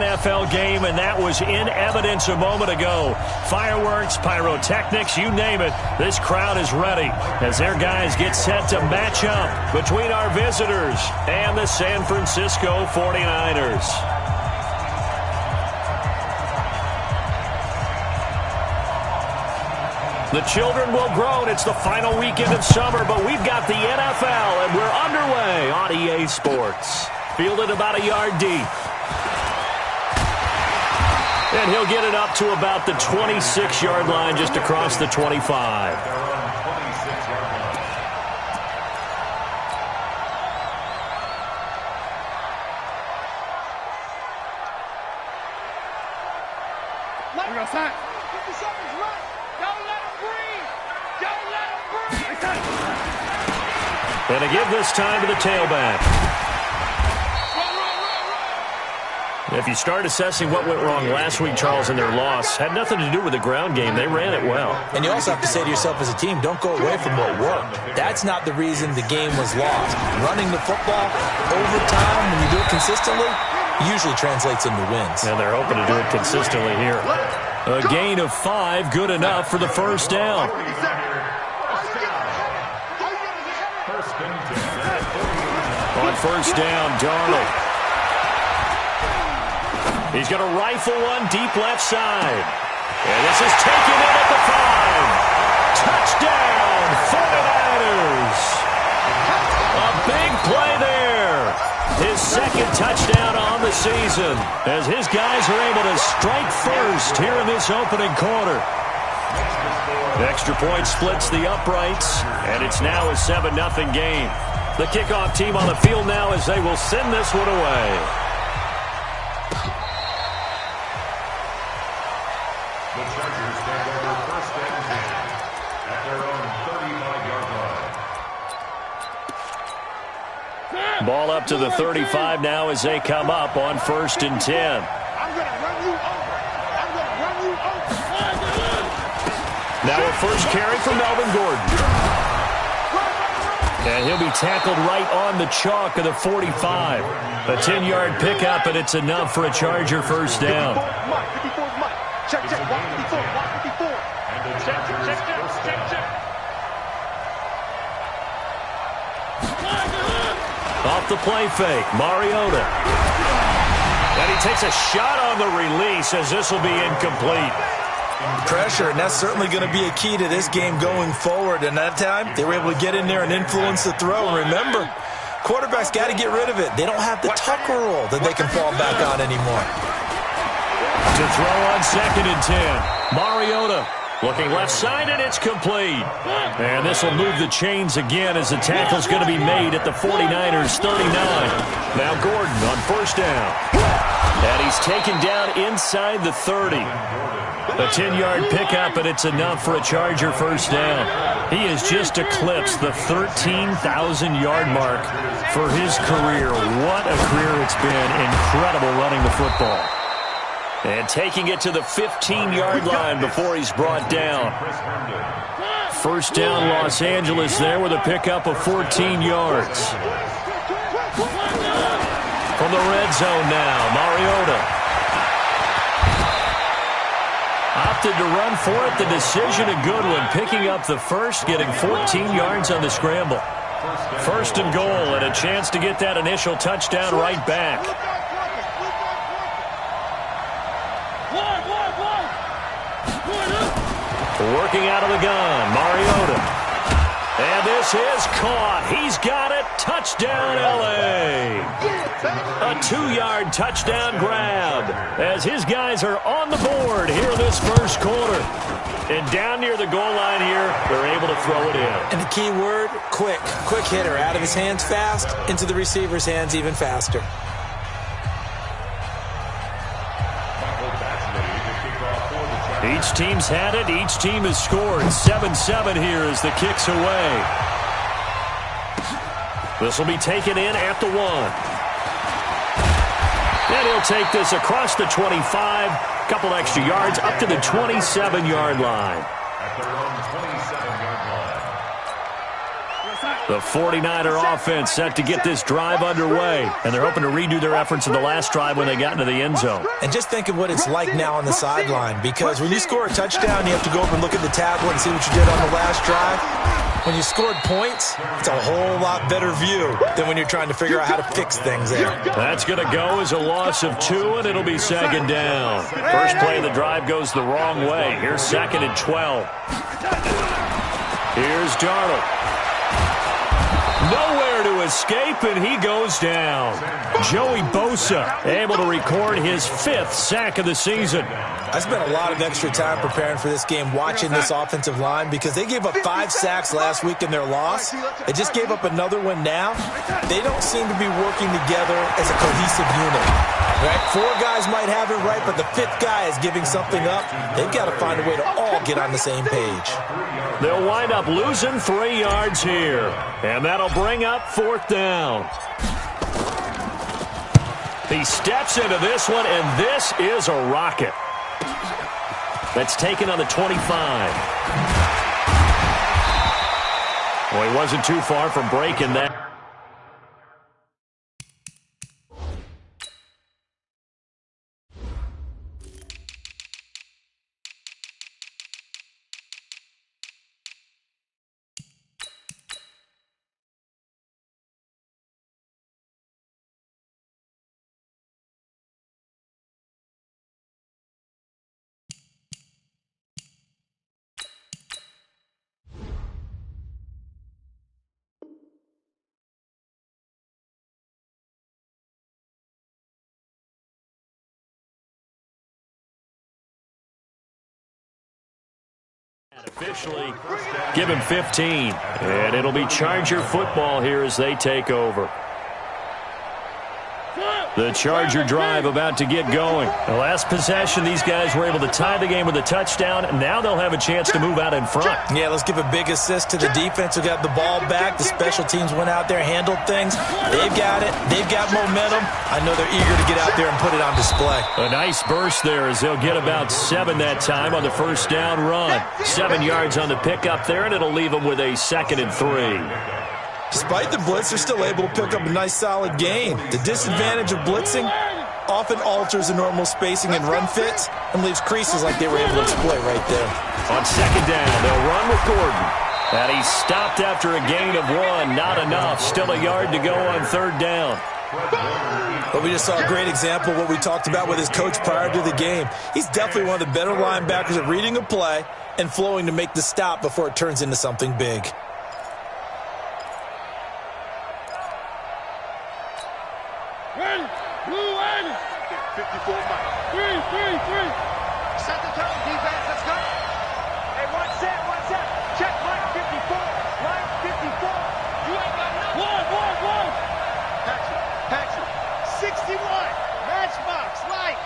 NFL game, and that was in evidence a moment ago. Fireworks, pyrotechnics, you name it. This crowd is ready as their guys get set to match up between our visitors and the San Francisco 49ers. The children will groan. It's the final weekend of summer, but we've got the NFL, and we're underway on EA Sports. Fielded about a yard deep. And he'll get it up to about the 26-yard line, just across the 25. We're going to sign. 50 seconds left. Don't let him breathe. Don't let him breathe. And to give this time to the tailback. If you start assessing what went wrong last week, Charles, in their loss, had nothing to do with the ground game. They ran it well. And you also have to say to yourself as a team, don't go away from what worked. That's not the reason the game was lost. Running the football over time, when you do it consistently, usually translates into wins. And they're hoping to do it consistently here. A gain of 5, good enough for the first down. On first down, Darnold. He's going to rifle one deep left side. And this is taken in at the 5. Touchdown, 49ers. A big play there. His second touchdown on the season as his guys are able to strike first here in this opening quarter. Extra point splits the uprights, and it's now a 7-0 game. The kickoff team on the field now as they will send this one away. The Chargers stand over first and 10 at their own 35-yard line. Ball up to the 35 now as they come up on first and 10. I'm going to run you over. I'm going to run you over. Now a first carry for Melvin Gordon. And he'll be tackled right on the chalk of the 45. A 10-yard pickup, and it's enough for a Charger first down. 54 Mike. Check, 154. Check. Off the play fake, Mariota. And he takes a shot on the release as this will be incomplete. Pressure, and that's certainly going to be a key to this game going forward. And that time, they were able to get in there and influence the throw. And remember, quarterbacks got to get rid of it. They don't have the Tucker rule that they can fall back on anymore. To throw on second and 10. Mariota looking left side, and it's complete. And this will move the chains again as the tackle's going to be made at the 49ers 39. Now Gordon on first down. And he's taken down inside the 30. A 10-yard pickup, and it's enough for a Charger first down. He has just eclipsed the 13,000-yard mark for his career. What a career it's been. Incredible running the football. And taking it to the 15-yard line before he's brought down. First down, Los Angeles there with a pickup of 14 yards. From the red zone now, Mariota. Opted to run for it. The decision a good one. Picking up the first, getting 14 yards on the scramble. First and goal, and a chance to get that initial touchdown right back. Working out of the gun, Mariota. And this is caught. He's got it. Touchdown, L.A. A 2-yard touchdown grab as his guys are on the board here in this first quarter. And down near the goal line here, they're able to throw it in. And the key word, quick. Quick hitter. Out of his hands fast, into the receiver's hands even faster. Each team's had it. Each team has scored. 7-7 here as the kick's away. This will be taken in at the 1. And he'll take this across the 25. Couple extra yards up to the 27-yard line. At their own 27-yard line. The 49er offense set to get this drive underway, and they're hoping to redo their efforts in the last drive when they got into the end zone. And just think of what it's like now on the sideline, because when you score a touchdown, you have to go over and look at the tablet and see what you did on the last drive. When you scored points, it's a whole lot better view than when you're trying to figure out how to fix things there. That's going to go as a loss of 2, and it'll be second down. First play of the drive goes the wrong way. Here's 2nd and 12. Here's Darnold. Nowhere to escape, and he goes down. Joey Bosa able to record his 5th sack of the season. I spent a lot of extra time preparing for this game, watching this offensive line, because they gave up 5 sacks last week in their loss. They just gave up another one now. They don't seem to be working together as a cohesive unit. Right? 4 guys might have it right, but the 5th guy is giving something up. They've got to find a way to all get on the same page. They'll wind up losing 3 yards here, and that'll bring up 4th down. He steps into this one, and this is a rocket. That's taken on the 25. Well, he wasn't too far from breaking that. Officially give him 15, and it'll be Charger football here as they take over. The Charger drive about to get going. The last possession, these guys were able to tie the game with a touchdown. Now they'll have a chance to move out in front. Yeah, let's give a big assist to the defense who got the ball back. The special teams went out there, handled things. They've got it. They've got momentum. I know they're eager to get out there and put it on display. A nice burst there as they'll get about 7 that time on the first down run. 7 yards on the pickup there, and it'll leave them with a 2nd and 3. Despite the blitz, they're still able to pick up a nice, solid gain. The disadvantage of blitzing often alters the normal spacing and run fits and leaves creases like they were able to exploit right there. On 2nd down, they'll run with Gordon. And he stopped after a gain of 1. Not enough. Still a yard to go on 3rd down. But we just saw a great example of what we talked about with his coach prior to the game. He's definitely one of the better linebackers at reading a play and flowing to make the stop before it turns into something big. Ready, blue ready. 54 miles. 3. Set the tone, defense, let's go. Hey, one set. Check line 54. Line 54. You ain't got nothing. One. Patrick. 61. Matchbox, light.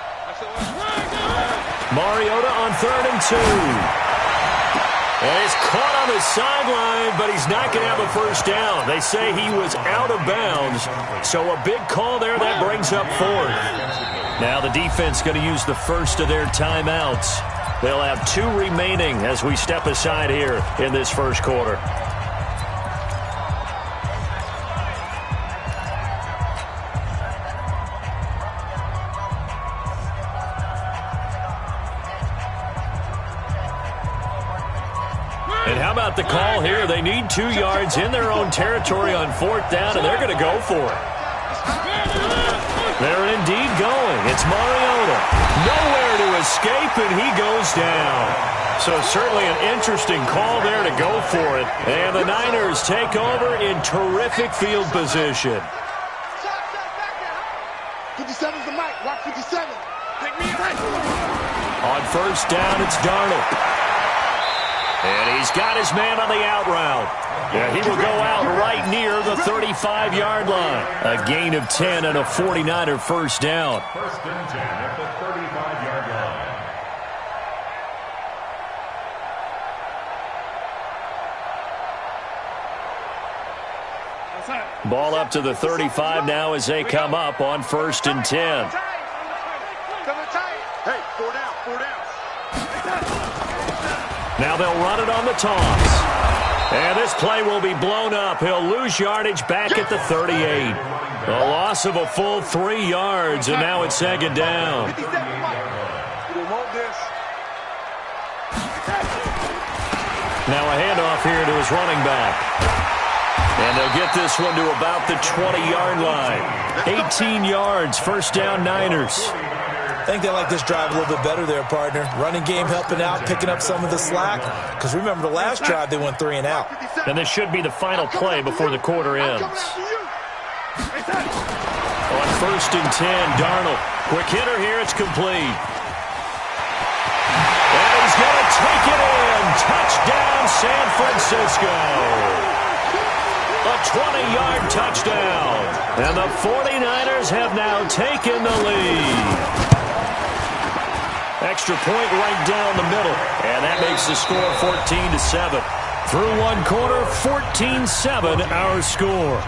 Mariota on 3rd and 2. And he's caught on the sideline, but he's not going to have a first down. They say he was out of bounds, so a big call there. That brings up 4th. Now the defense going to use the first of their timeouts. They'll have 2 remaining as we step aside here in this first quarter. And how about the call here? They need 2 yards in their own territory on 4th down, and they're going to go for it. They're indeed going. It's Mariota. Nowhere to escape, and he goes down. So certainly an interesting call there to go for it. And the Niners take over in terrific field position. 57's the mic. Watch 57. On 1st down, it's Darnold. And he's got his man on the out route. Yeah, he will go out right near the 35-yard line. A gain of 10 and a 49er first down. 1st and 10 at the 35-yard line. Ball up to the 35 now as they come up on 1st and 10. Hey, 4 down. Now they'll run it on the toss. And this play will be blown up. He'll lose yardage back at the 38. A loss of a full 3 yards, and now it's second down. Now a handoff here to his running back. And they'll get this one to about the 20-yard line. 18 yards, first down Niners. I think they like this drive a little bit better there, partner. Running game helping out, picking up some of the slack. Because remember, the last drive, they went 3 and out. And this should be the final play before the quarter ends. On first and 10, Darnold. Quick hitter here, it's complete. And he's going to take it in. Touchdown, San Francisco. A 20-yard touchdown. And the 49ers have now taken the lead. Extra point right down the middle. And that makes the score 14-7. Through one quarter, 14-7 our score.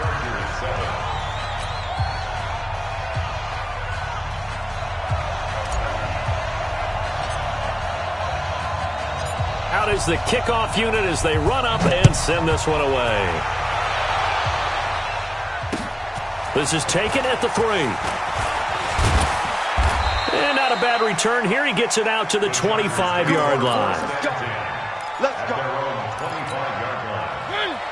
Out is the kickoff unit as they run up and send this one away. This is taken at the 3. And not a bad return here. He gets it out to the 25-yard line. Let's go.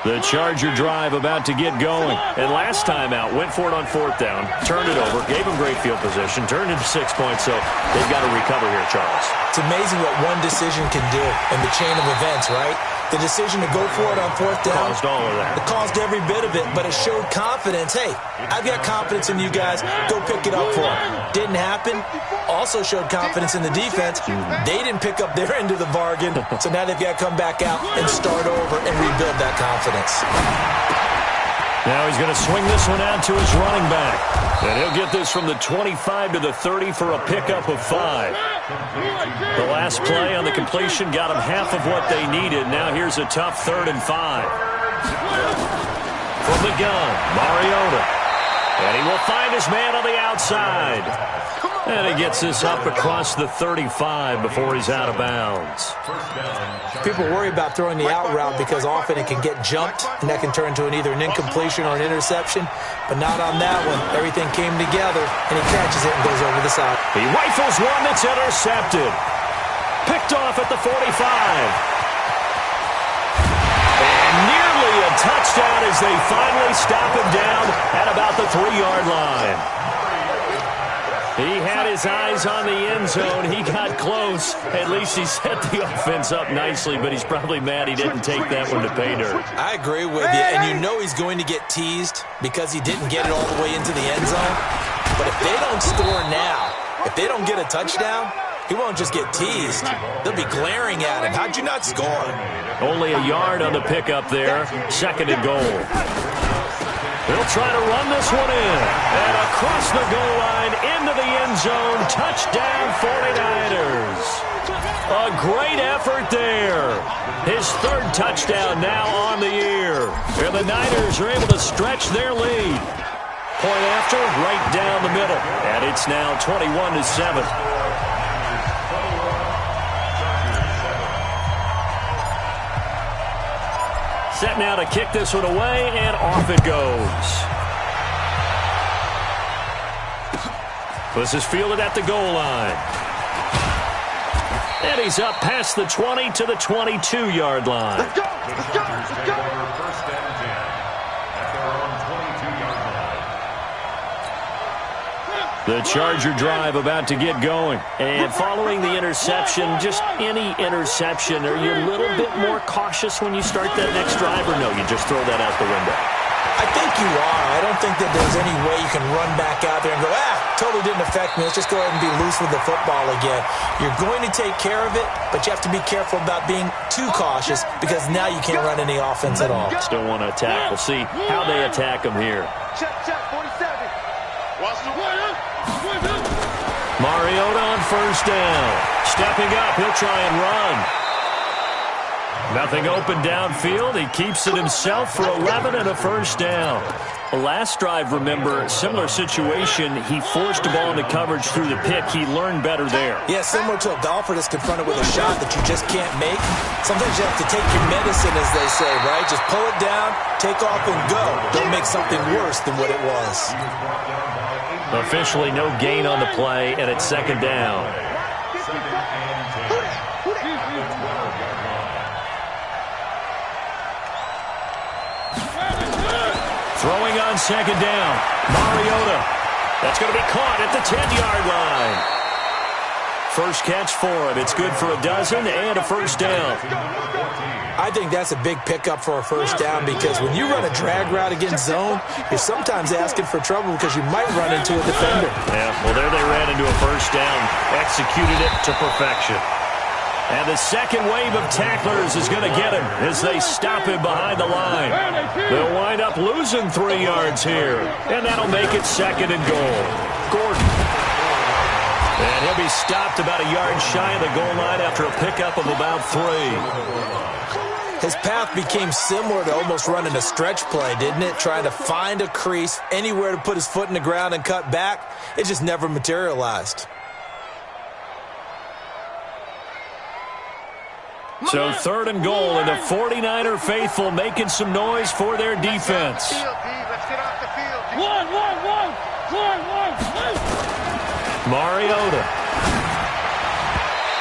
The Charger drive about to get going. And last time out, went for it on 4th down, turned it over, gave him great field position, turned into 6 points, so they've got to recover here, Charles. It's amazing what one decision can do in the chain of events, right? The decision to go for it on 4th down. Caused all of that. It caused every bit of it, but it showed confidence. Hey, I've got confidence in you guys. Go pick it up for them. Didn't happen. Also showed confidence in the defense. They didn't pick up their end of the bargain, so now they've got to come back out and start over and rebuild that confidence. Now he's going to swing this one out to his running back. And he'll get this from the 25 to the 30 for a pickup of 5. The last play on the completion got them half of what they needed. Now here's a tough 3rd and 5. From the gun, Mariota. And he will find his man on the outside. And he gets this up across the 35 before he's out of bounds. People worry about throwing the out route because often it can get jumped, and that can turn into either an incompletion or an interception. But not on that one. Everything came together, and he catches it and goes over the side. He rifles one that's intercepted. Picked off at the 45. And nearly a touchdown as they finally stop him down at about the 3-yard line. He had his eyes on the end zone. He got close. At least he set the offense up nicely, but he's probably mad he didn't take that one to pay dirt. I agree with you, and you know he's going to get teased because he didn't get it all the way into the end zone. But if they don't score now, if they don't get a touchdown, he won't just get teased. They'll be glaring at him. How'd you not score? Only a yard on the pickup there. 2nd and goal. He'll try to run this one in. And across the goal line into the end zone. Touchdown 49ers. A great effort there. His 3rd touchdown now on the year. And the Niners are able to stretch their lead. Point after, right down the middle. And it's now 21-7. Set now to kick this one away, and off it goes. This is fielded at the goal line. And he's up past the 20 to the 22-yard line. Let's go. Let's go. Let's go. First and 10 at their own 22-yard line. The Charger drive about to get going. And following the interception, just any interception, are you a little bit more cautious when you start that next drive, or no, you just throw that out the window? I think you are. I don't think that there's any way you can run back out there and go, totally didn't affect me. Let's just go ahead and be loose with the football again. You're going to take care of it, but you have to be careful about being too cautious because now you can't run any offense at all. Still want to attack. We'll see how they attack him here. Check, 47. Mariota on first down. Stepping up, he'll try and run. Nothing open downfield. He keeps it himself for 11 and a first down. Last drive, remember, similar situation. He forced the ball into coverage through the pick. He learned better there. Yeah, similar to a golfer that's confronted with a shot that you just can't make. Sometimes you have to take your medicine, as they say, right? Just pull it down, take off, and go. Don't make something worse than what it was. Officially no gain on the play, and it's second down. Throwing on second down. Mariota. That's going to be caught at the 10-yard line. First catch for him. It's good for a dozen and a first down. I think that's a big pickup for a first down because when you run a drag route against zone, you're sometimes asking for trouble because you might run into a defender. Yeah, well, there they ran into a first down. Executed it to perfection. And the second wave of tacklers is going to get him as they stop him behind the line. They'll wind up losing 3 yards here. And that'll make it second and goal. Gordon. And he'll be stopped about a yard shy of the goal line after a pickup of about 3. His path became similar to almost running a stretch play, didn't it? Trying to find a crease, anywhere to put his foot in the ground and cut back. It just never materialized. So third and goal, and the 49er faithful making some noise for their defense. Mariota.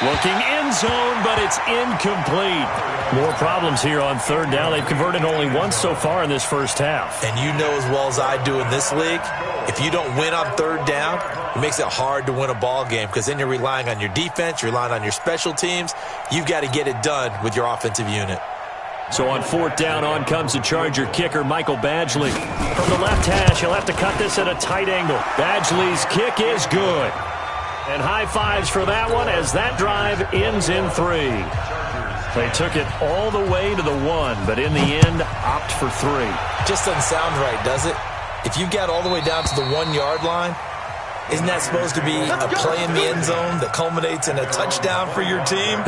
Looking end zone, but it's incomplete. More problems here on third down. They've converted only once so far in this first half. And you know as well as I do in this league, if you don't win on third down, it makes it hard to win a ball game because then you're relying on your defense, you're relying on your special teams. You've got to get it done with your offensive unit. So on fourth down, on comes the Charger kicker, Michael Badgley. From the left hash, he'll have to cut this at a tight angle. Badgley's kick is good. And high fives for that one as that drive ends in 3. They took it all the way to the 1, but in the end, opt for 3. Just doesn't sound right, does it? If you got all the way down to the 1-yard line, isn't that supposed to be a play in the end zone that culminates in a touchdown for your team?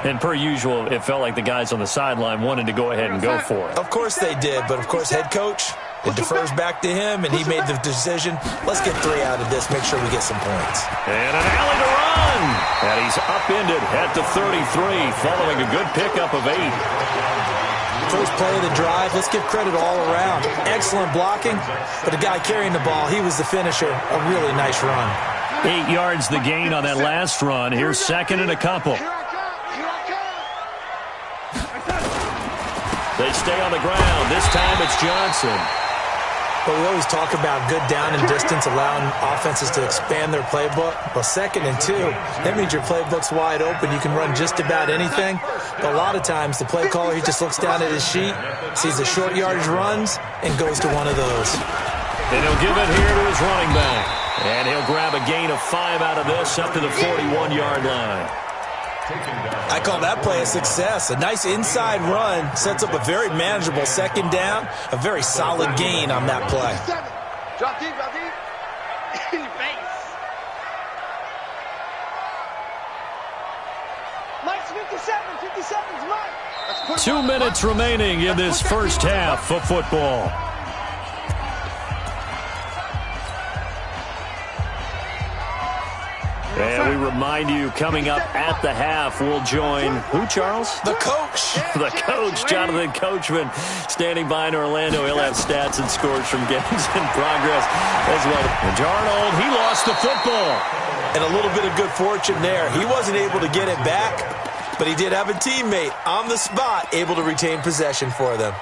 And per usual, it felt like the guys on the sideline wanted to go ahead and go for it. Of course they did, but of course head coach, it defers back to him, and he made the decision, let's get 3 out of this, make sure we get some points. And an alley to run. And he's upended at the 33, following a good pickup of 8. First play of the drive, let's give credit all around. Excellent blocking, but the guy carrying the ball, he was the finisher. A really nice run. 8 yards the gain on that last run. Here's second and a couple. They stay on the ground. This time it's Johnson. But we always talk about good down and distance, allowing offenses to expand their playbook. Well, 2nd and 2, that means your playbook's wide open. You can run just about anything. But a lot of times, the play caller, he just looks down at his sheet, sees the short yardage runs, and goes to one of those. And he'll give it here to his running back. And he'll grab a gain of 5 out of this up to the 41-yard line. I call that play a success. A nice inside run sets up a very manageable second down, a very solid gain on that play. Drop deep, drop deep. In your face. Mike's 57, 57's Mike. 2 minutes remaining in this first half of football. And we remind you, coming up at the half, we'll join who, Charles? The coach. The coach, Jonathan Coachman, standing by in Orlando. He'll have stats and scores from games in progress as well. And Darnold, he lost the football. And a little bit of good fortune there. He wasn't able to get it back, but he did have a teammate on the spot able to retain possession for them.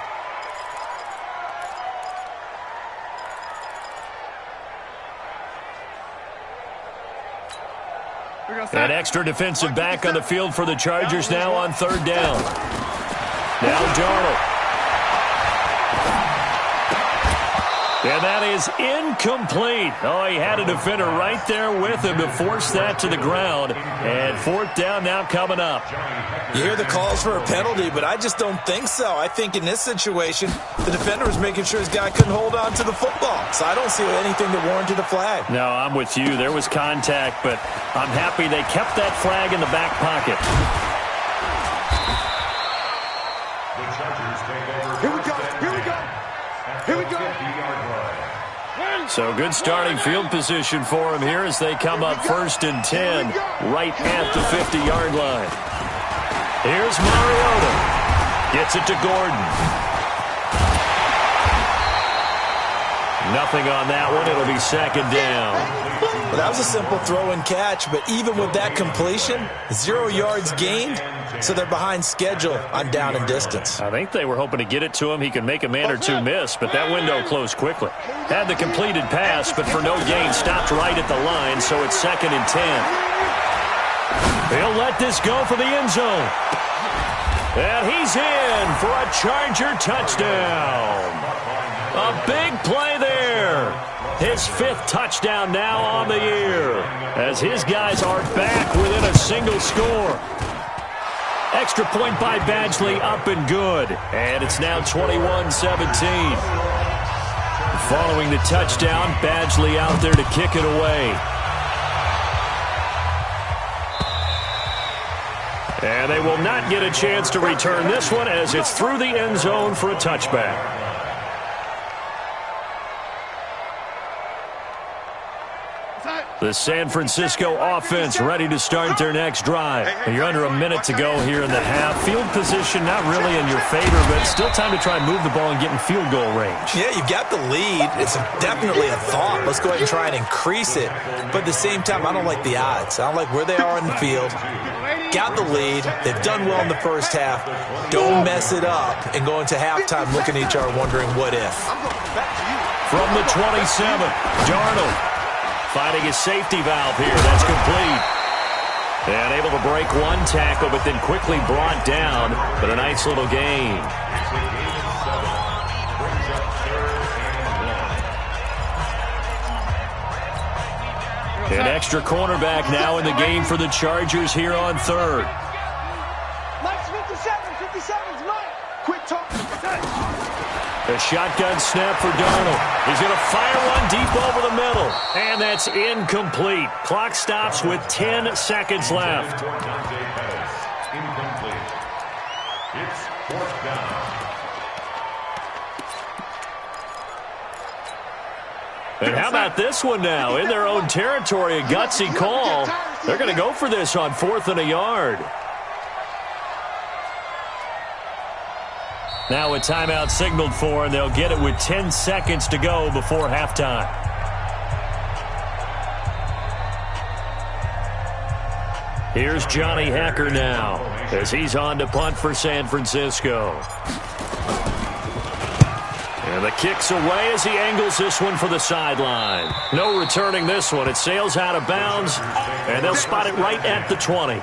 An extra defensive back on the field for the Chargers now on third down. Now Darnold. And that is incomplete. Oh, he had a defender right there with him to force that to the ground. And fourth down now coming up. You hear the calls for a penalty, but I just don't think so. I think in this situation, the defender was making sure his guy couldn't hold on to the football. So I don't see anything that warranted a flag. No, I'm with you. There was contact, but I'm happy they kept that flag in the back pocket. Here we go, here we go, here we go. So good starting field position for him here as they come up 1st and 10 right at the 50-yard line. Here's Mariota. Gets it to Gordon. Nothing on that one. It'll be 2nd down. Well, that was a simple throw and catch, but even with that completion, 0 yards gained, so they're behind schedule on down and distance. I think they were hoping to get it to him. He could make a man or two miss, but that window closed quickly. Had the completed pass, but for no gain, stopped right at the line, so it's 2nd and 10. He'll let this go for the end zone. And he's in for a Charger touchdown. A big play there. His 5th touchdown now on the year as his guys are back within a single score. Extra point by Badgley, up and good. And it's now 21-17. Following the touchdown, Badgley out there to kick it away. And they will not get a chance to return this one as it's through the end zone for a touchback. The San Francisco offense ready to start their next drive. You're under a minute to go here in the half. Field position not really in your favor, but still time to try and move the ball and get in field goal range. Yeah, you've got the lead. It's definitely a thought. Let's go ahead and try and increase it. But at the same time, I don't like the odds. I don't like where they are in the field. Got the lead. They've done well in the first half. Don't mess it up and go into halftime looking at each other wondering what if. From the 27, Darnold. Finding his safety valve here. That's complete. And able to break one tackle, but then quickly brought down. But a nice little gain. An extra cornerback now in the game for the Chargers here on 3rd. Mike's 57's Mike. Quit talking. A shotgun snap for Darnold. He's going to fire one deep over the middle. And that's incomplete. Clock stops with 10 seconds left. Incomplete. It's 4th down. And how about this one now? In their own territory, a gutsy call. They're going to go for this on 4th and a yard. Now a timeout signaled for, and they'll get it with 10 seconds to go before halftime. Here's Johnny Hacker now as he's on to punt for San Francisco. And the kick's away as he angles this one for the sideline. No returning this one. It sails out of bounds, and they'll spot it right at the 20.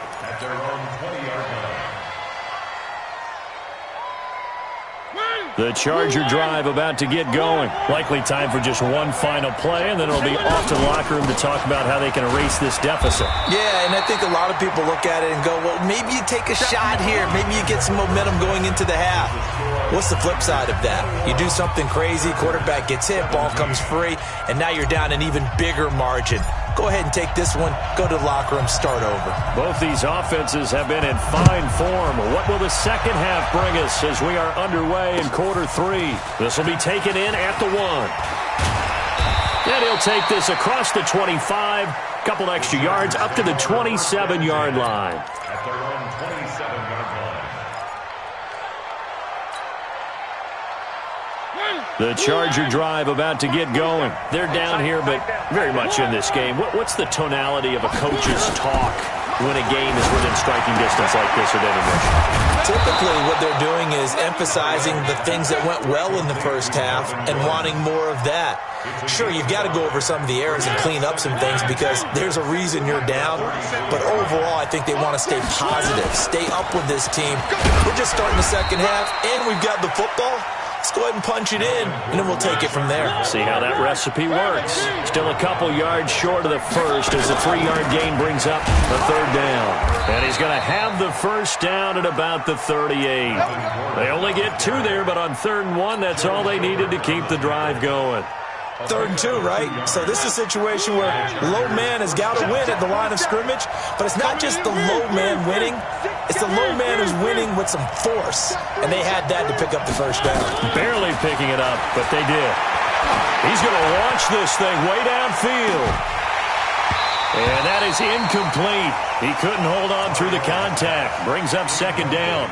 The Charger drive about to get going. Likely time for just one final play, and then it'll be off to the locker room to talk about how they can erase this deficit. Yeah, and I think a lot of people look at it and go, well, maybe you take a shot here. Maybe you get some momentum going into the half. What's the flip side of that? You do something crazy, quarterback gets hit, ball comes free, and now you're down an even bigger margin. Go ahead and take this one, go to the locker room, start over. Both these offenses have been in fine form. What will the second half bring us as we are underway in quarter 3? This will be taken in at the 1. And he'll take this across the 25, couple extra yards up to the 27-yard line. At their own 27-yard line. The Charger drive about to get going. They're down here, but very much in this game. What's the tonality of a coach's talk when a game is within striking distance like this with intermission? Typically, what they're doing is emphasizing the things that went well in the first half and wanting more of that. Sure, you've got to go over some of the errors and clean up some things because there's a reason you're down. But overall, I think they want to stay positive, stay up with this team. We're just starting the second half, and we've got the football. Let's go ahead and punch it in, and then we'll take it from there. See how that recipe works. Still a couple yards short of the first as the 3-yard gain brings up the 3rd down. And he's going to have the first down at about the 38. They only get 2 there, but on 3rd and 1, that's all they needed to keep the drive going. 3rd and 2, right? So this is a situation where low man has got to win at the line of scrimmage, but it's not just the low man winning. It's the low man who's winning with some force, and they had that to pick up the first down. Barely picking it up, but they did. He's going to launch this thing way downfield. And that is incomplete. He couldn't hold on through the contact. Brings up second down.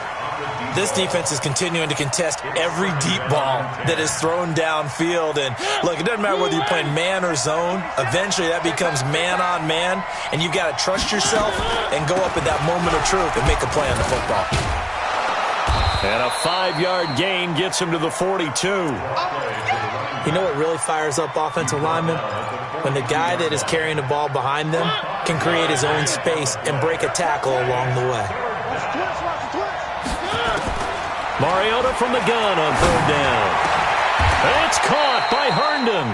This defense is continuing to contest every deep ball that is thrown downfield. And, look, it doesn't matter whether you're playing man or zone. Eventually, that becomes man-on-man, and you've got to trust yourself and go up at that moment of truth and make a play on the football. And a 5-yard gain gets him to the 42. You know what really fires up offensive linemen? When the guy that is carrying the ball behind them can create his own space and break a tackle along the way. Mariota from the gun on third down. It's caught by Herndon.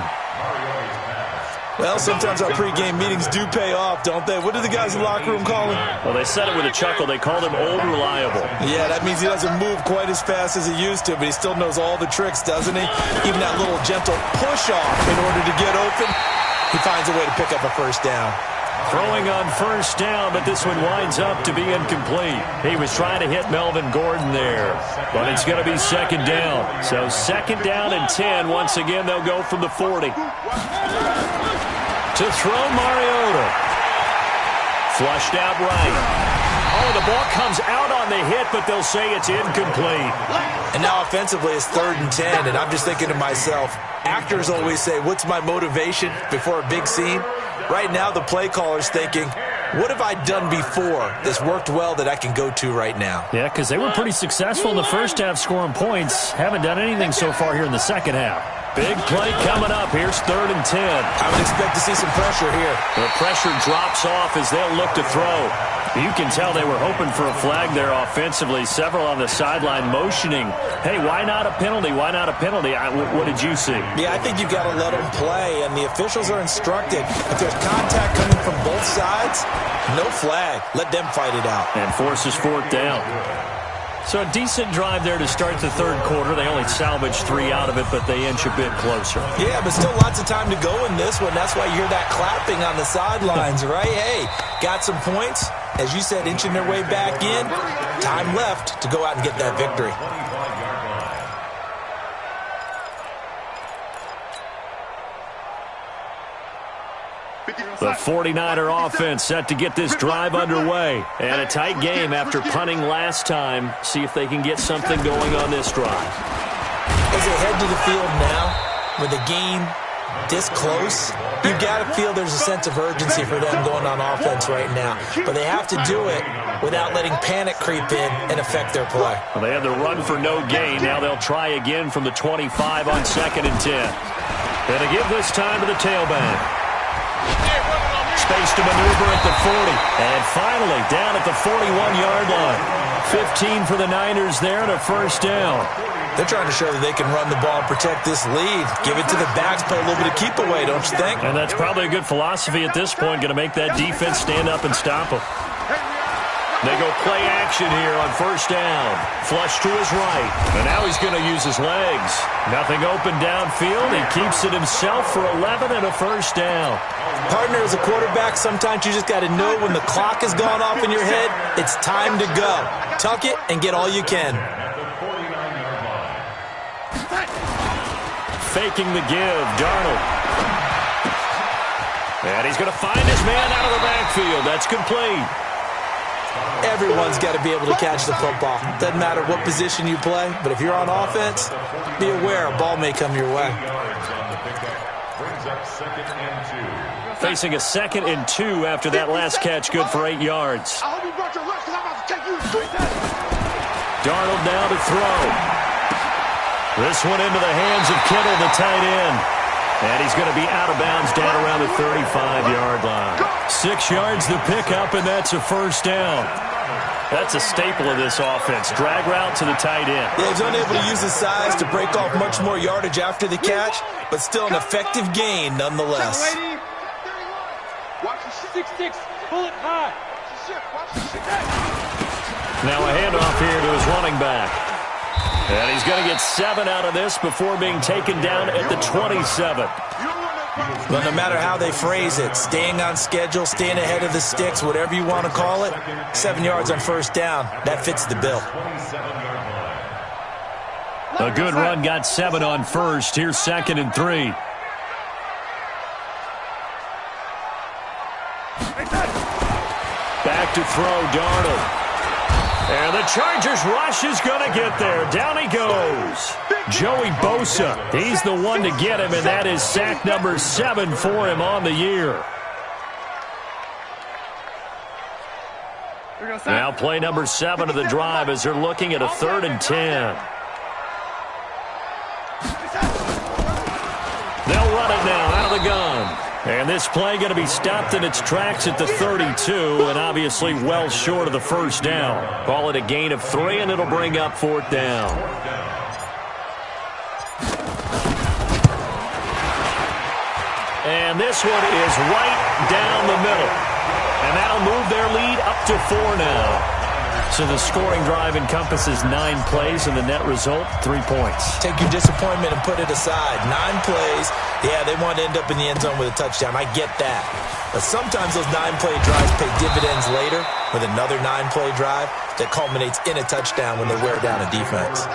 Well, sometimes our pregame meetings do pay off, don't they? What do the guys in the locker room call him? Well, they said it with a chuckle. They called him Old Reliable. Yeah, that means he doesn't move quite as fast as he used to, but he still knows all the tricks, doesn't he? Even that little gentle push-off in order to get open, he finds a way to pick up a first down. Throwing on first down, but this one winds up to be incomplete. He was trying to hit Melvin Gordon there, but it's going to be second down. So second down and 10. Once again, they'll go from the 40. To throw Mariota. Flushed out right. Oh, the ball comes out on the hit, but they'll say it's incomplete. And now offensively, it's 3rd and 10, and I'm just thinking to myself, actors always say, what's my motivation before a big scene? Right now, the play caller's thinking, what have I done before that's worked well that I can go to right now? Yeah, because they were pretty successful in the first half scoring points. Haven't done anything so far here in the second half. Big play coming up. Here's 3rd and 10. I would expect to see some pressure here. The pressure drops off as they'll look to throw. You can tell they were hoping for a flag there offensively. Several on the sideline motioning. Hey, why not a penalty? Why not a penalty? What did you see? Yeah, I think you've got to let them play, and the officials are instructed. If there's contact coming from both sides, no flag. Let them fight it out. And forces 4th down. So a decent drive there to start the third quarter. They only salvaged 3 out of it, but they inch a bit closer. Yeah, but still lots of time to go in this one. That's why you hear that clapping on the sidelines, right? Hey, got some points. As you said, inching their way back in. Time left to go out and get that victory. The 49er offense set to get this drive underway. And a tight game after punting last time. See if they can get something going on this drive. As they head to the field now, with the game this close, you've got to feel there's a sense of urgency for them going on offense right now. But they have to do it without letting panic creep in and affect their play. Well, they had the run for no gain. Now they'll try again from the 25 on 2nd and 10. And to give this time to the tailback. Space to maneuver at the 40. And finally, down at the 41-yard line. 15 for the Niners there and a first down. They're trying to show that they can run the ball and protect this lead. Give it to the backs, play a little bit of keep away, don't you think? And that's probably a good philosophy at this point, going to make that defense stand up and stop them. They go play action here on first down. Flush to his right. And now he's going to use his legs. Nothing open downfield. He keeps it himself for 11 and a first down. Partner, as a quarterback, sometimes you just got to know when the clock has gone off in your head, it's time to go. Tuck it and get all you can. Faking the give, Darnold. And he's going to find his man out of the backfield. That's complete. Everyone's got to be able to catch the football. Doesn't matter what position you play, but if you're on offense, be aware a ball may come your way. Facing a 2nd and 2 after that last catch, good for 8 yards. Darnold now to throw. This one into the hands of Kittle, the tight end. And he's going to be out of bounds down around the 35-yard line. 6 yards the pickup, and that's a first down. That's a staple of this offense. Drag route to the tight end. Yeah, he's unable to use his size to break off much more yardage after the catch, but still an effective gain nonetheless. Watch the 6-6. Pull it high. Now a handoff here to his running back. And he's going to get 7 out of this before being taken down at the 27. Well, no matter how they phrase it, staying on schedule, staying ahead of the sticks, whatever you want to call it, 7 yards on first down, that fits the bill. A good run got 7 on first. Here's 2nd and 3. back to throw, Darnold. And the Chargers rush is going to get there. Down he goes. Joey Bosa, he's the one to get him, and that is sack number 7 for him on the year. Now play number 7 of the drive as they're looking at a 3rd and 10. They'll run it now out of the gun. And this play going to be stopped in its tracks at the 32, and obviously well short of the first down. Call it a gain of 3, and it'll bring up 4th down. And this one is right down the middle. And that'll move their lead up to 4 now. So the scoring drive encompasses 9 plays, and the net result, 3 points. Take your disappointment and put it aside. 9 plays. Yeah, they want to end up in the end zone with a touchdown. I get that. But sometimes those 9-play drives pay dividends later with another 9-play drive that culminates in a touchdown when they wear down a defense.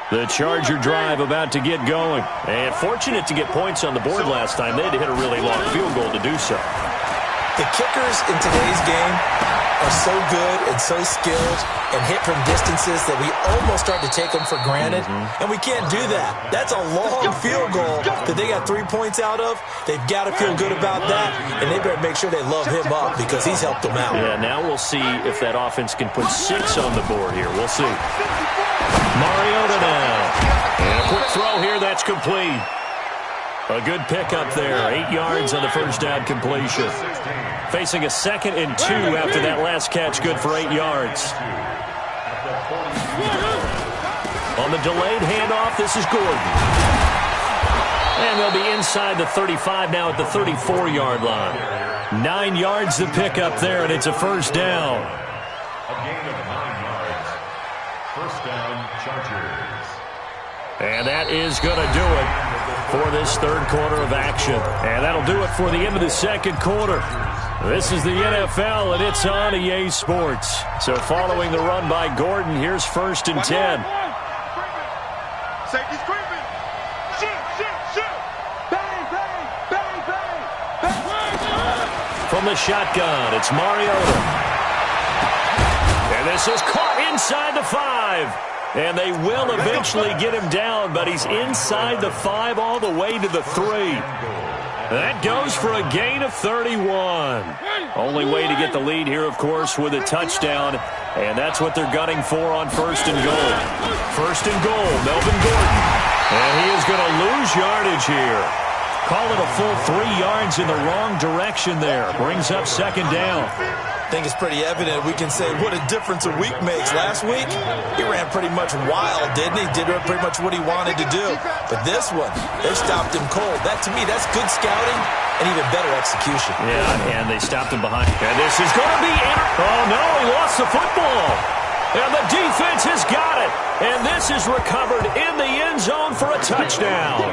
The Charger drive about to get going. And fortunate to get points on the board last time. They had to hit a really long field goal to do so. The kickers in today's game are so good and so skilled and hit from distances that we almost start to take them for granted. And we can't do that. That's a long field goal that they got 3 points out of. They've got to feel good about that, and they better make sure they love him up because he's helped them out. Yeah, now we'll see if that offense can put 6 on the board here. We'll see. Mariota now. And a quick throw here, that's complete. A good pickup there. 8 yards on the first down completion. Facing a 2nd and 2 after that last catch, good for 8 yards. On the delayed handoff, this is Gordon. And they'll be inside the 35 now at the 34-yard line. 9 yards to pick up there, and it's a first down. A gain of 9 yards. First down, Chargers. And that is going to do it for this third quarter of action. And that'll do it for the end of the second quarter. This is the NFL, and it's on EA Sports. So following the run by Gordon, here's 1st and 10. Safety's creeping. Shoot. Bang, bang, bang, bang. From the shotgun, it's Mariota. And this is caught inside the 5. And they will eventually get him down, but he's inside the 5 all the way to the 3. That goes for a gain of 31. Only way to get the lead here, of course, with a touchdown. And that's what they're gunning for on 1st and goal. 1st and goal, Melvin Gordon. And he is going to lose yardage here. Call it a full 3 yards in the wrong direction there. Brings up 2nd down. I think it's pretty evident. We can say what a difference a week makes. Last week, he ran pretty much wild, didn't he? Did pretty much what he wanted to do. But this one, they stopped him cold. That, to me, that's good scouting and even better execution. Yeah, and they stopped him behind. And this is going to be... Oh, no, he lost the football. And the defense has got it. And this is recovered in the end zone for a touchdown.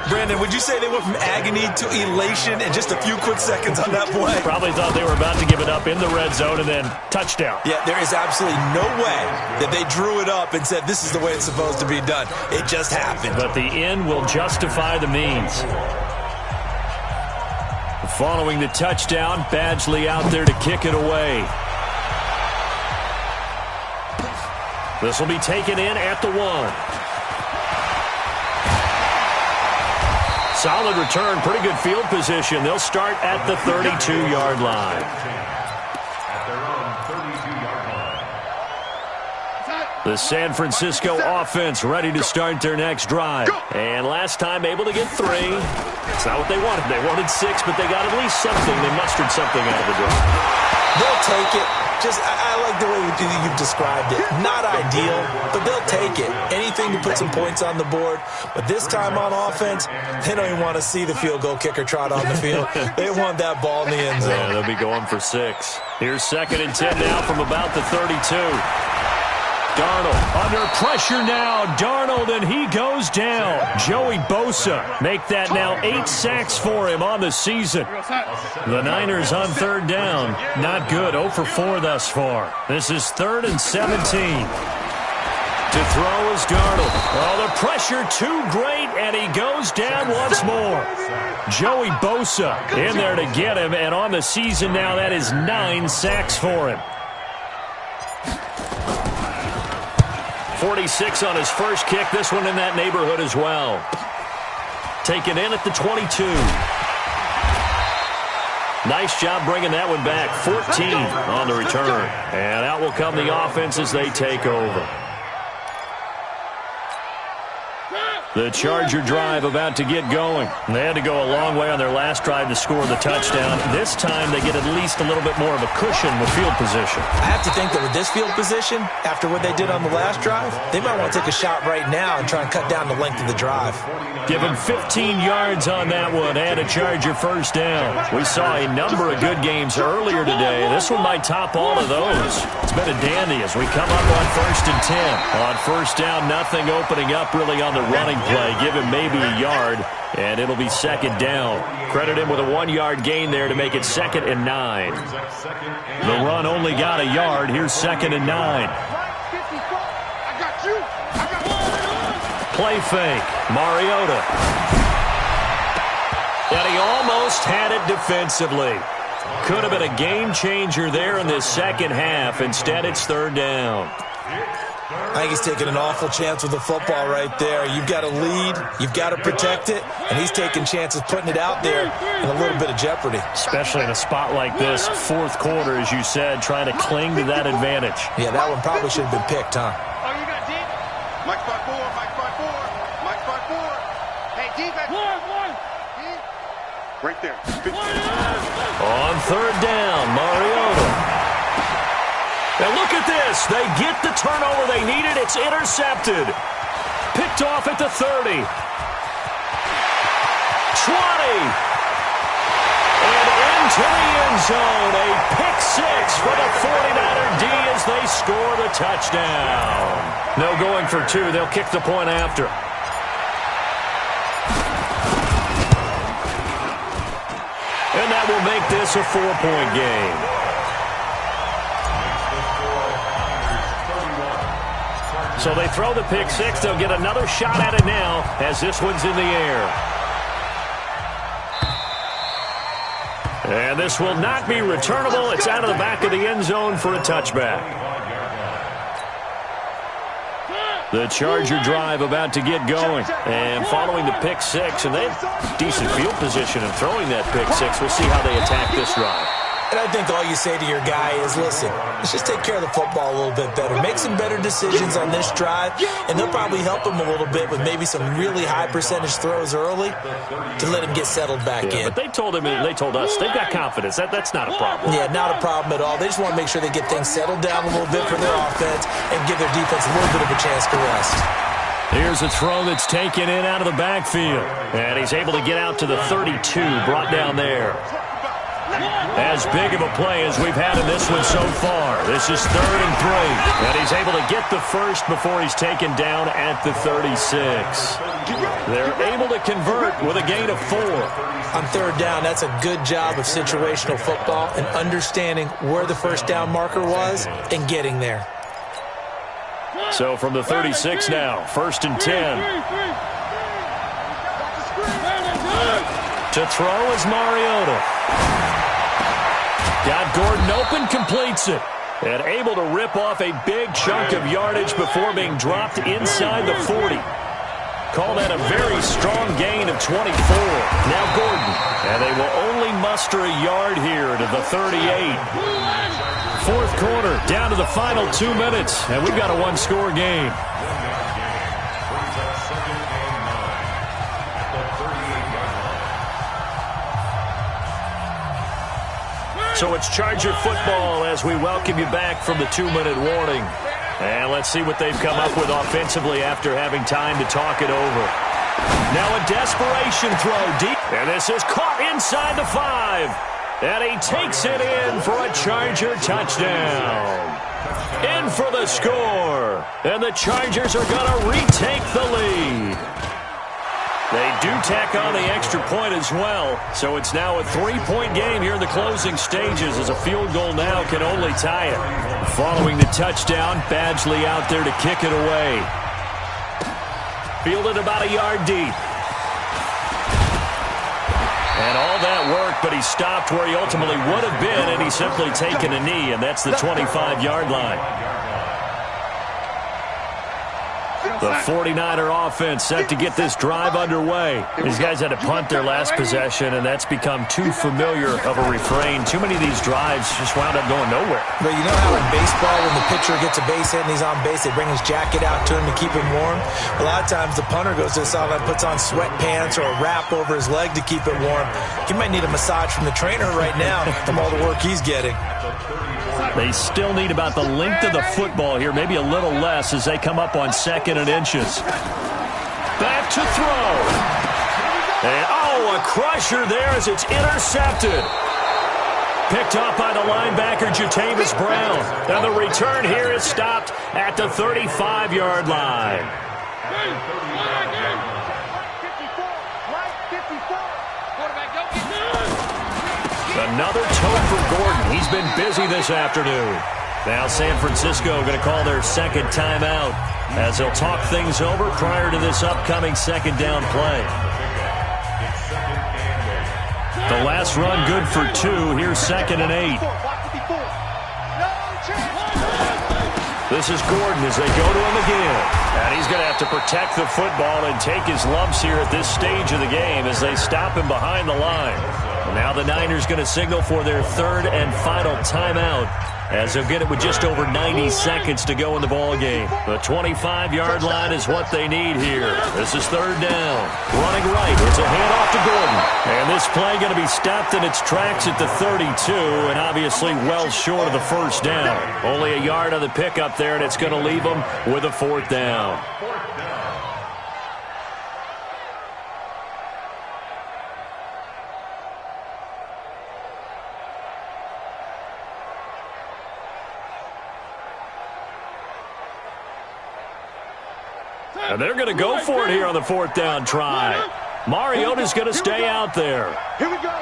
Brandon, would you say they went from agony to elation in just a few quick seconds on that play? Probably thought they were about to give it up in the red zone and then touchdown. Yeah, there is absolutely no way that they drew it up and said this is the way it's supposed to be done. It just happened. But the end will justify the means. Following the touchdown, Badgley out there to kick it away. This will be taken in at the 1. Solid return, pretty good field position. They'll start at the 32-yard line. At their own 32-yard line. The San Francisco offense ready to start their next drive. And last time able to get 3. It's not what they wanted. They wanted 6, but they got at least something. They mustered something out of the drive. They'll take it. I like the way you've described it. Not ideal, but they'll take it. Anything to put some points on the board. But this time on offense, they don't even want to see the field goal kicker trot on the field. They want that ball in the end zone. Yeah, they'll be going for 6. Here's 2nd and 10 now from about the 32. Darnold under pressure now. Darnold, and he goes down. Joey Bosa make that now 8 sacks for him on the season. The Niners on 3rd down. Not good. 0 for 4 thus far. This is 3rd and 17. To throw is Darnold. Oh, the pressure too great, and he goes down once more. Joey Bosa in there to get him, and on the season now, that is 9 sacks for him. 46 on his first kick. This one in that neighborhood as well. Taken in at the 22. Nice job bringing that one back. 14 on the return. And out will come the offense as they take over. The Charger drive about to get going. They had to go a long way on their last drive to score the touchdown. This time they get at least a little bit more of a cushion with field position. I have to think that with this field position, after what they did on the last drive, they might want to take a shot right now and try and cut down the length of the drive. Give him 15 yards on that one and a Charger first down. We saw a number of good games earlier today. This one might top all of those. It's been a dandy as we come up on 1st and 10. On first down, nothing opening up really on the running play. Give him maybe a yard, and it'll be 2nd down. Credit him with a 1-yard gain there to make it 2nd and 9. The run only got a yard. Here's 2nd and 9. Play fake. Mariota. And he almost had it defensively. Could have been a game changer there in this second half. Instead, it's 3rd down. I think he's taking an awful chance with the football right there. You've got to lead, you've got to protect it, and he's taking chances putting it out there in a little bit of jeopardy. Especially in a spot like this, 4th quarter, as you said, trying to cling to that advantage. Yeah, that one probably should have been picked, huh? Oh, you got deep? Mike 5-4, Mike 5-4, Mike 5-4. Hey, defense. Right there. On 3rd down, Mariota. And look at this. They get the turnover they needed. It's intercepted. Picked off at the 30. 20. And into the end zone. A pick 6 for the 49er D as they score the touchdown. No going for 2. They'll kick the point after. And that will make this a 4-point game. So they throw the pick 6. They'll get another shot at it now as this one's in the air. And this will not be returnable. It's out of the back of the end zone for a touchback. The Charger drive about to get going. And following the pick 6, and they have decent field position in throwing that pick 6. We'll see how they attack this drive. And I think all you say to your guy is, listen, let's just take care of the football a little bit better. Make some better decisions on this drive, and they'll probably help him a little bit with maybe some really high percentage throws early to let him get settled back in. But they told us, they've got confidence. That's not a problem. Yeah, not a problem at all. They just want to make sure they get things settled down a little bit for their offense and give their defense a little bit of a chance to rest. Here's a throw that's taken in out of the backfield. And he's able to get out to the 32, brought down there. As big of a play as we've had in this one so far. This is 3rd and 3. And he's able to get the first before he's taken down at the 36. They're able to convert with a gain of 4. On 3rd down, that's a good job of situational football and understanding where the first down marker was and getting there. So from the 36 now, 1st and 10. To throw is Mariota. Got Gordon open, completes it. And able to rip off a big chunk of yardage before being dropped inside the 40. Call that a very strong gain of 24. Now Gordon. And they will only muster a yard here to the 38. 4th quarter, down to the final 2 minutes. And we've got a 1-score game. So it's Charger football as we welcome you back from the 2-minute warning. And let's see what they've come up with offensively after having time to talk it over. Now a desperation throw deep. And this is caught inside the 5. And he takes it in for a Charger touchdown. In for the score. And the Chargers are going to retake the lead. They do tack on the extra point as well, so it's now a 3-point game here in the closing stages as a field goal now can only tie it. Following the touchdown, Badgley out there to kick it away. Fielded about a yard deep. And all that work, but he stopped where he ultimately would have been, and he's simply taken a knee, and that's the 25-yard line. The 49er offense set to get this drive underway. These guys had to punt their last possession, and that's become too familiar of a refrain. Too many of these drives just wound up going nowhere. But you know how in baseball, when the pitcher gets a base hit and he's on base, they bring his jacket out to him to keep him warm? A lot of times the punter goes to the sideline, puts on sweatpants or a wrap over his leg to keep it warm. He might need a massage from the trainer right now from all the work he's getting. They still need about the length of the football here, maybe a little less as they come up on 2nd and inches. Back to throw. And, a crusher there as it's intercepted. Picked off by the linebacker, JOJEAZ Brown. And the return here is stopped at the 35-yard line. Another toe for Gordon. He's been busy this afternoon. Now San Francisco going to call their second timeout as they'll talk things over prior to this upcoming second down play. The last run good for 2. Here's 2nd and 8. This is Gordon as they go to him again. And he's going to have to protect the football and take his lumps here at this stage of the game as they stop him behind the line. And now the Niners going to signal for their 3rd and final timeout as they'll get it with just over 90 seconds to go in the ball game. The 25-yard line is what they need here. This is 3rd down. Running right. It's a handoff to Gordon. And this play going to be stopped in its tracks at the 32, and obviously well short of the 1st down. Only a yard on the pickup there, and it's going to leave them with a 4th down. And they're going to go for it here on the 4th down try. Mariota's going to stay out there. Here we go.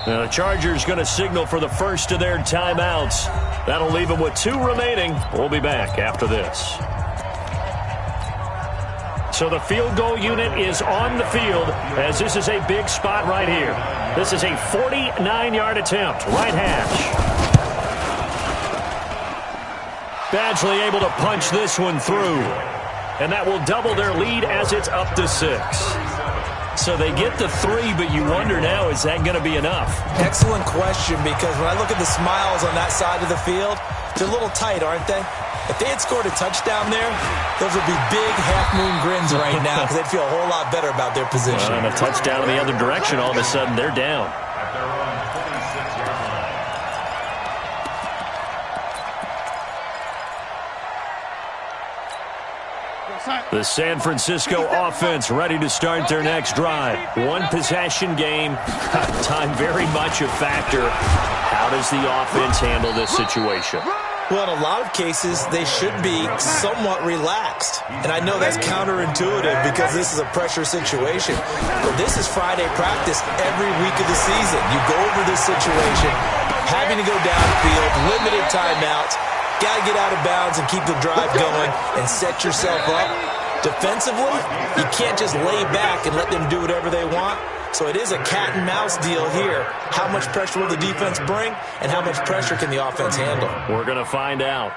Now the Chargers going to signal for the first of their timeouts. That'll leave them with 2 remaining. We'll be back after this. So the field goal unit is on the field as this is a big spot right here. This is a 49-yard attempt, right hash. Badgley able to punch this one through. And that will double their lead as it's up to 6. So they get the 3, but you wonder now, is that going to be enough? Excellent question, because when I look at the smiles on that side of the field, they're a little tight, aren't they? If they had scored a touchdown there, those would be big half-moon grins right now because they'd feel a whole lot better about their position. And a touchdown in the other direction, all of a sudden they're down. The San Francisco offense ready to start their next drive. 1-possession game. Time very much a factor. How does the offense handle this situation? Well, in a lot of cases, they should be somewhat relaxed. And I know that's counterintuitive because this is a pressure situation. But this is Friday practice every week of the season. You go over this situation, having to go downfield, limited timeouts, got to get out of bounds and keep the drive going and set yourself up. Defensively, you can't just lay back and let them do whatever they want. So it is a cat and mouse deal here. How much pressure will the defense bring, and how much pressure can the offense handle? We're going to find out.